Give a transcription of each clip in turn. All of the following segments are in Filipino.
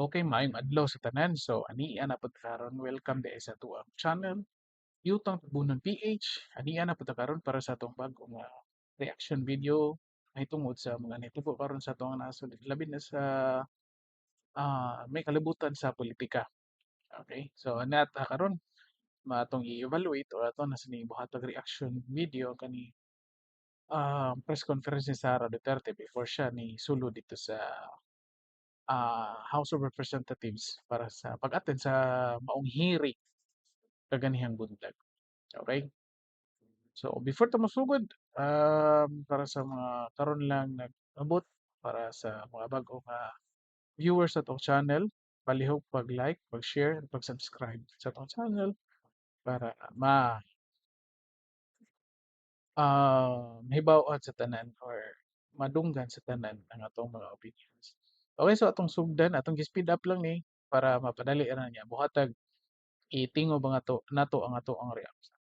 Okay, maayong adlaw sa tanan. So, ania na pud karon. Welcome di sa tuang channel, Yutang Tabunon PH. Ania na pud karon para sa atong bagong reaction video ay tungod sa mga nitubo karon sa atong nasod. Labi na sa may kalibutan sa politika. Okay? So, karon matong i-evaluate o ato na sini buhatag reaction video kani press conference ni Sara Duterte before siya ni sulod dito sa House of Representatives para sa pag-attend sa maong hearing kaganihang buntag. Okay? So, before ta masugod, para sa mga karon lang nag-abot, para sa mga bagong viewers sa itong channel, palihog pag-like, pag-share, at pag-subscribe sa itong channel para mahibawat sa tanan or madunggan sa tanan ang atong mga opinions. Okay, so atong sugdan, atong gi-speed up lang ni para mapadali ra niya. Buhatag itingo ba nga to nato ang ato ang reaction.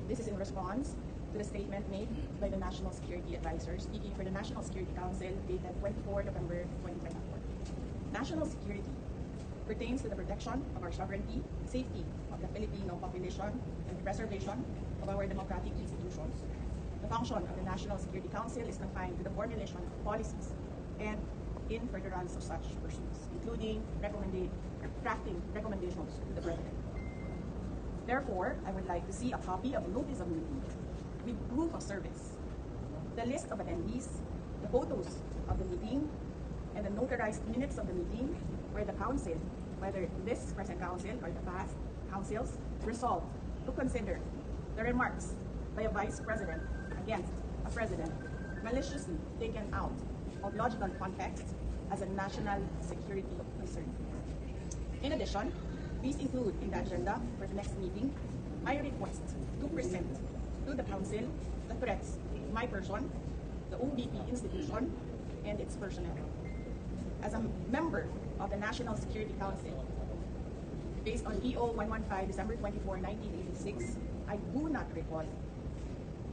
This is in response to the statement made by the National Security Advisor speaking for the National Security Council dated 24 November 2024. National security pertains to the protection of our sovereignty, safety of the Filipino population, and the preservation of our democratic institutions. The function of the National Security Council is confined to the formulation of policies and in furtherance of such pursuits, including crafting recommendations to the President. Therefore, I would like to see a copy of the notice of meeting with proof of service, the list of attendees, the photos of the meeting, and the notarized minutes of the meeting where the council, whether this present council or the past councils, resolved to consider the remarks by a vice president against a president maliciously taken out of logical context as a national security concern. In addition, please include in the agenda for the next meeting my request to present to the council the threats to my person, the OBP institution, and its personnel. As a member of the National Security Council, based on EO 115 December 24, 1986, I do not recall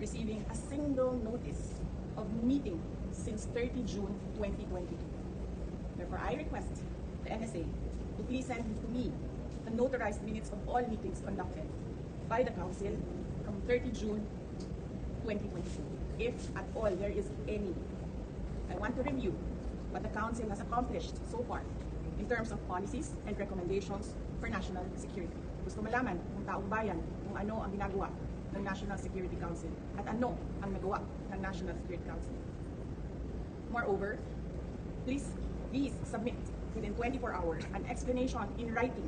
receiving a single notice of meeting since 30 June 2022. Therefore, I request the NSA to please send to me the notarized minutes of all meetings conducted by the Council from 30 June 2022, if at all there is any. I want to review what the Council has accomplished so far in terms of policies and recommendations for national security. Gusto malaman ng taong bayan kung ano ang ginagawa ng National Security Council at ano ang nagawa ng National Security Council. Moreover, please submit within 24 hours an explanation in writing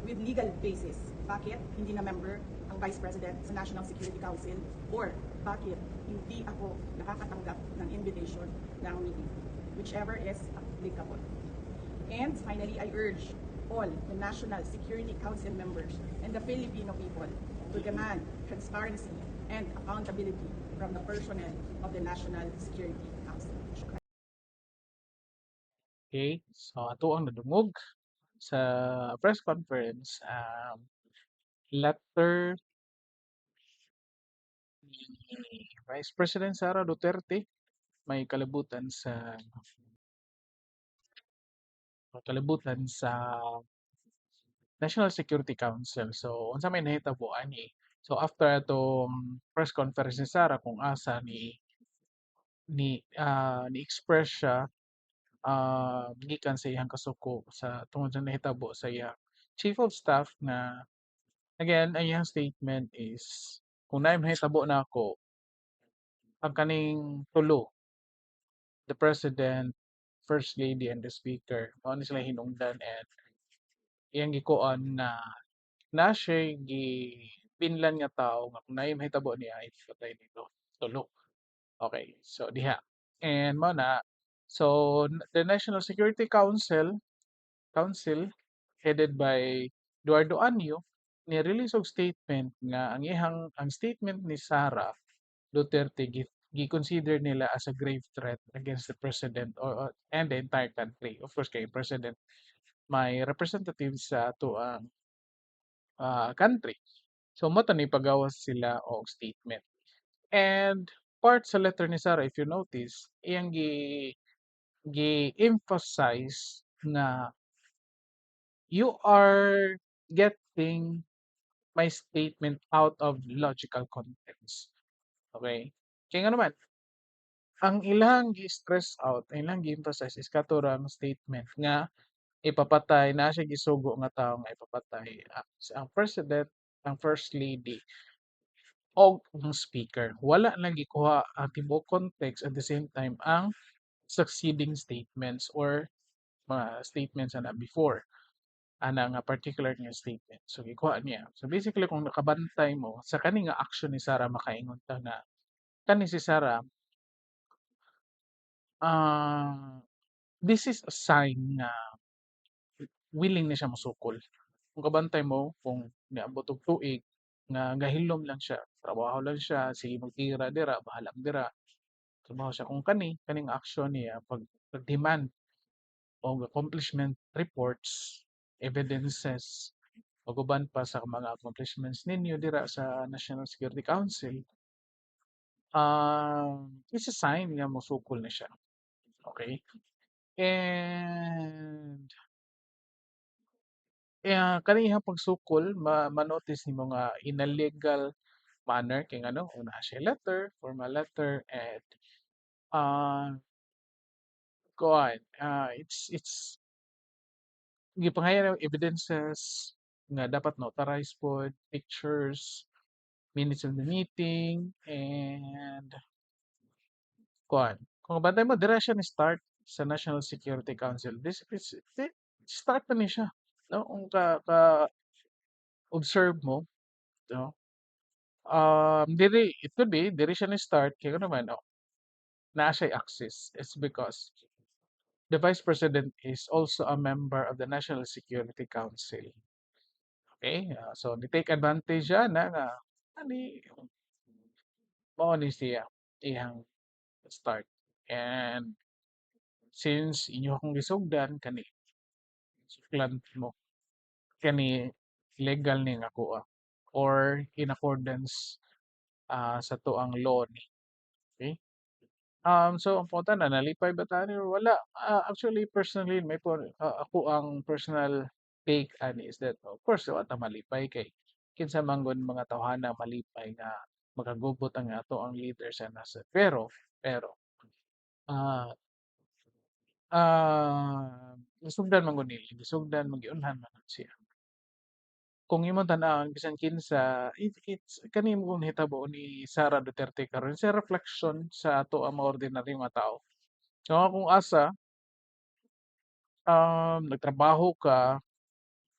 with legal basis bakit hindi na member ang Vice President sa National Security Council or bakit hindi ako nakakatanggap ng invitation ng meeting, whichever is applicable. And finally, I urge all the National Security Council members and the Filipino people to demand transparency and accountability from the personnel of the National Security Council. Okay? So, ato ang nadungog sa press conference, letter ni Vice President Sara Duterte may kalibutan sa National Security Council. So, unsa may nahitabo ani? So, after atong press conference ni Sara kung asa ni-express siya gikan sa iyang kasuko sa tungod sa nahitabo sa iyang Chief of Staff na again, ang iyang statement is kung naay mahitabo nako ang kaning tulo, the President, First Lady, and the Speaker, mao ni sila hinungdan and iyang gikuan na siya gipinlan nga tao nga kung naay mahitabo niya ay patay nito. Tulo. Okay, so diha. And mao na, so the National Security Council headed by Eduardo Anyo ni-release og statement nga ang statement ni Sara Duterte gi-consider nila as a grave threat against the president and the entire country. Of course, kay president may representatives sa ato ang country. So mo ni pagawas sila og statement. And part sa letter ni Sara, if you notice, iyang gi-emphasize nga you are getting my statement out of logical context. Okay? Kaya nga naman, ang ilang gi-stress out, ang ilang gi-emphasize is katurang statement nga ipapatay na siya gisugo nga tawo nga ipapatay ang president, ang first lady og ang speaker. Wala na gikuha ang tibuok context at the same time ang succeeding statements or mga statements na before ana nga particular nga statement. So gikuha niya. So basically kung nakabantay mo sa kani nga action ni Sarah makaingon ta nga kani si Sarah this is a sign na willing na siya mosukol. Kung kabantay mo kung niabot og tuig nga gahilom lang siya, trabaho lang siya, sige magtira dira, bahala dira. Trabaho siya kung kaning action niya pag-demand og accomplishment reports, evidences ug uban pa sa mga accomplishments ninyo dira sa National Security Council, it's a sign nga mosukol na siya. Okay? And kaniyang pagsukol ma-notice nimo nga in a legal manner kay ngano una siya letter, formal letter and ah, kuan it's gipangayan og evidences nga dapat notarized pod, pictures, minutes of the meeting and kuan. Kung bantay mo dira siya ni start sa National Security Council. Start na ni siya. No? Kung observe mo, no? It could be, diri siya ni-start, kaya naman, naa siya'y access. It's because the Vice President is also a member of the National Security Council. Okay? So, ni-take advantage siya na nga, ani, mao ni siya, iyang start. And since inyo akong gisugdan, kani, suklan mo, kani, legal ni nga kuha or in accordance sa tuang law ni. Okay? So ang punto na nalipay ba tayo or wala? Actually, personally, ako ang personal take ani is that of course wa ta malipay kay kinsa man gud mga tawhana malipay nga makagubot ang ato ang leader sa nasa. Pero ah gisugdan man gud nila, gisugdan magiunhan man gud siya. Kung imong tan-awon bisan kinsa it's kani mo kung hitabo ni Sara Duterte karon sa reflection sa ato ang mga ordinaryong nga tao. So kung asa nagtrabaho ka,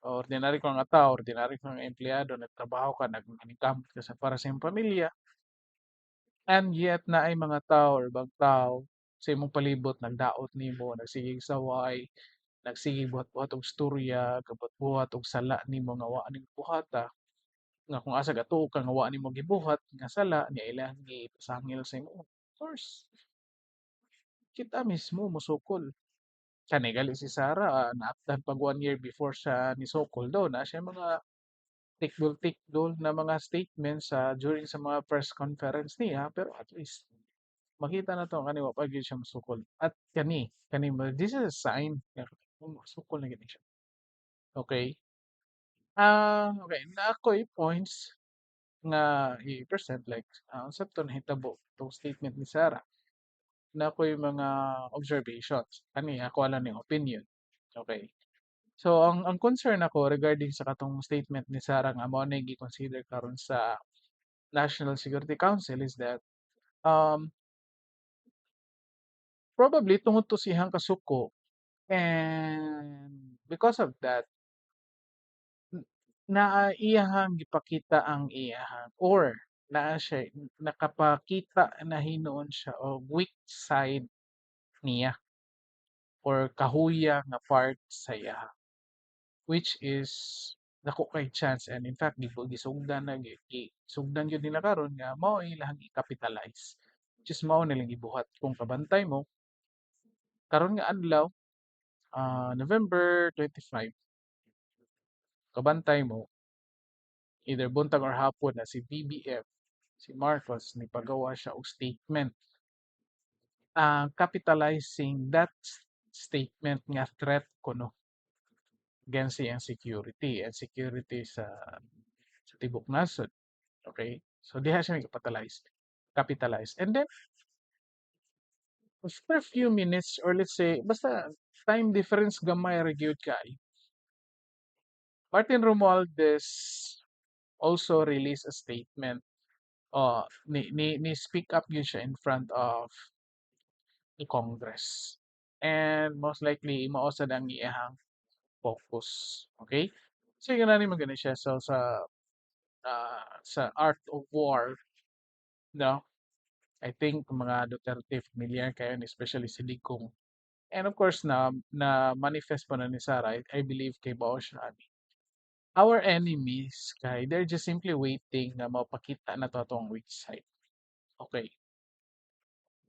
ordinary ka nga tao, ordinary ka nga empleyado, nagtrabaho ka, nagkamot ka para sa iyong pamilya, and yet na ay mga tao or ibang tao sa imong palibot nagdaot nimo, nagsigig saway, nagsigig buhat-buhat og storya, kabuhat-buhat og sala nimo nga wa nimo buhata, nga kung asa gatuo ka nga wa nimo gibuhat nga sala niya ilang gipasangil sa imo. Of course, kita mismo mosukol. Kani gali si Sarah, naaptan pag 1 year before siya nisukol daw na siya mga tikdol-tikdol na mga statements during sa mga press conference niya, pero at least makita na 'to kani wa pa gyud siya mosukol. At kani this is a sign na mosukol na gyud siya. Okay? Okay na ako'y points nga i-present like unsa to nahitabo 'tong statement ni Sarah. Na ako'y mga observations. Kani ako lang ning opinion. Okay? So ang concern ako regarding sa katong statement ni Sarah nga mao na gi-consider karon sa National Security Council is that um probably tungod to siyang kasuko and because of that naa iyahang gipakita ang iyahang or naa siya nakapakita na hinuon siya og weak side niya or kahuya nga part sa iya. Which is dako kay chance and in fact gisugdan na gisugdan gyud nila karon nga mao ilang i-capitalize. Which is mao nilang gibuhat kung kabantay mo karon nga adlaw November 25 kabantay mo either buntag or hapon na si BBF si Marcos nipagawa siya og statement capitalizing that statement nga threat kuno against iyang security and security sa tibok nasod. Okay? So diha siya capitalize. And then after a few minutes or let's say basta time difference gamay ra gyud kay. Martin Romualdez also released a statement. Ni speak up yun siya in front of the Congress. And most likely mausad ang iyang focus. Okay? So yun na ni magana siya. So sa Art of War, no? I think mga Duterte familiar kayo, especially si Digong. And of course na manifest pa na ni Sarah, I believe kay Bao siya. Our enemies kay they're just simply waiting na mapakita na to atong weak side. Okay.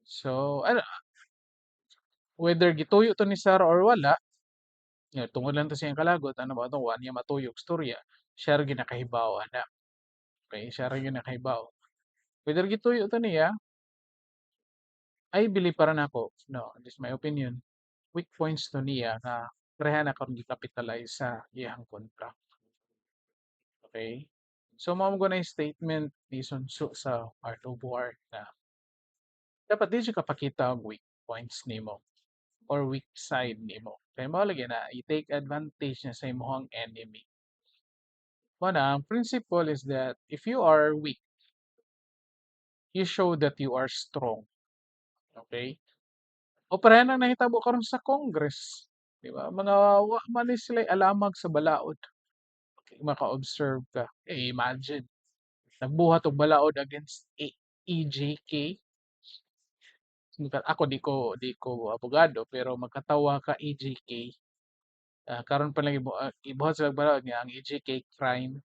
So ano, whether gituyo to ni Sarah or wala, tungod lang to siyang kalagot, ano ba ito, wa niya matuyok storya, siya ra ginakahibaw ana. Okay, siya ra ginakahibaw. Whether gituyo to niya, I believe para nako, no, this is my opinion, weak points to niya na pareha na karon gi-capitalize sa iyang kontra. Okay? So mao mo na yung statement ni Sun Tzu sa Art of War na dapat di siya kapakita og weak points nimo or weak side nimo. Kaya mao lagi na i-take advantage niya sa imong enemy. One, ang principle is that if you are weak, you show that you are strong. Okay? O pareha nang nahitabo karon sa Congress. Di ba? Mga wa man ni sila alamag sa balaod. Okay, maka-observe ka. Imagine, nagbuhat og balaod against EJK. Ako di ko abogado pero magkatawa ka EJK. Karon pa lang ibuhat sila og balaod nga ang EJK crime.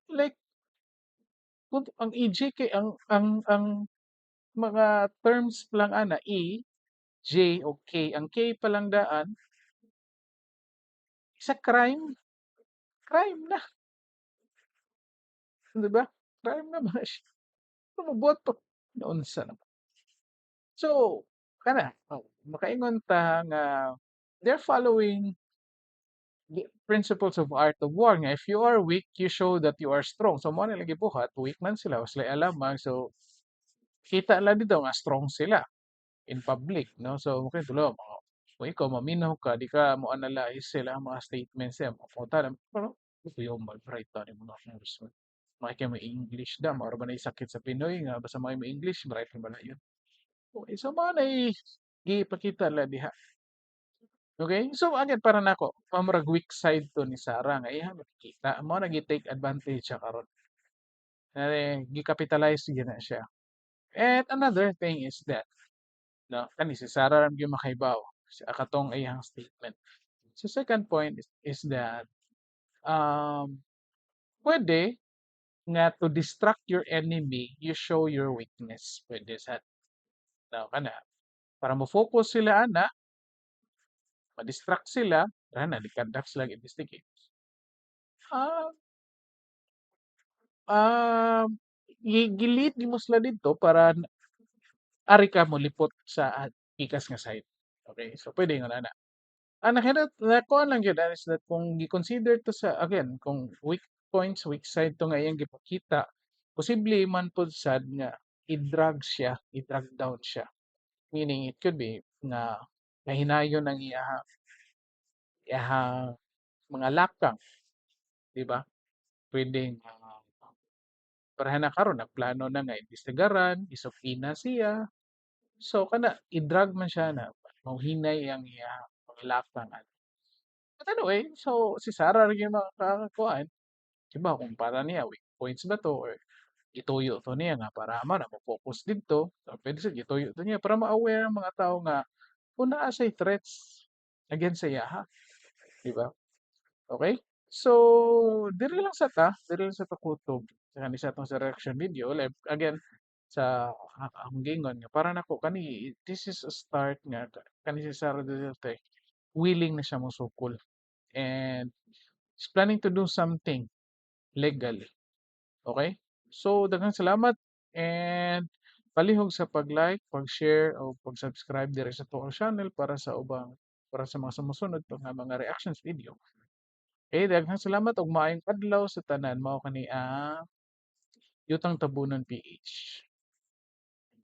Like ang EJK ang mga terms pa lang ana J o K. Ang K pa lang daan sa crime, crime na, 'di ba? Crime na ba siya? Mabuhat pa naunsa naman. So, makaingon ta nga they're following the principles of art of war nga if you are weak, you show that you are strong. So, mo na lagi buhat, weak man sila, was sila alamang. So, kita lang dito nga strong sila in public, no? So, mukha tulo, kung ikaw maminaw ka, di ka mo analyze sila ang mga statements niya, mapunta na, pero ito yung mag-write ta ni mga congressman. Makikita mo English da, maura ba na sakit sa Pinoy nga, basta mo English, bright ba na yun. Okay, so mga na ipakita la diha. Okay, so again, para nako, pamurag weak side to ni Sarah nga iya makikita, mo na take advantage siya karon. Gi-capitalize gyud na siya. And another thing is that, no, kani si Sarah ram gyud makahibaw sa katong iyang statement. So second point is that pwede nga to distract your enemy, you show your weakness. Pwede sa no, kana para mo focus sila ana, ma-distract sila, ana di-conduct sila investigate. Ah, ah, gilid mo sila dito para ari ka molipot sa pikas nga side. Okay, so pwede nga ana. Nakuha lang yun is that kung gi-consider to sa, again, kung weak points, weak side to nga iyang gipakita, posible man po sad nga i-drag down siya. Meaning, it could be nga mahinayon ang iyahang mga lakang, di ba? Pwedeng parahan na karon nagplano na nga imbestigaran, isupina siya. So kana i-drag man siya na mauhinay ang iyahang mga lakang. But anyway, so si Sarah rin yung makakakuan. Diba kung para niya weak points ba to or gituyo to niya nga para man mo-focus dito. So, pwede sa gituyo to niya para ma-aware ang mga tao nga kung naa say threats against sa iya, ha? Di ba? Okay? So, diri lang sa takutob sa kanisa sa atong sa reaction video. Like, again, sa ang gingon nga para nako kani this is a start nga kani si Sara Duterte willing na siya mosukol and is planning to do something legally. Okay? So, daghang salamat and Palihog sa pag-like, pag-share o pag-subscribe diri sa tuong channel para sa mga sumusunod pa nga mga reactions video. Daghang salamat ug maayong adlaw sa tanan. Mao kani ang Yutang Tabunan PH.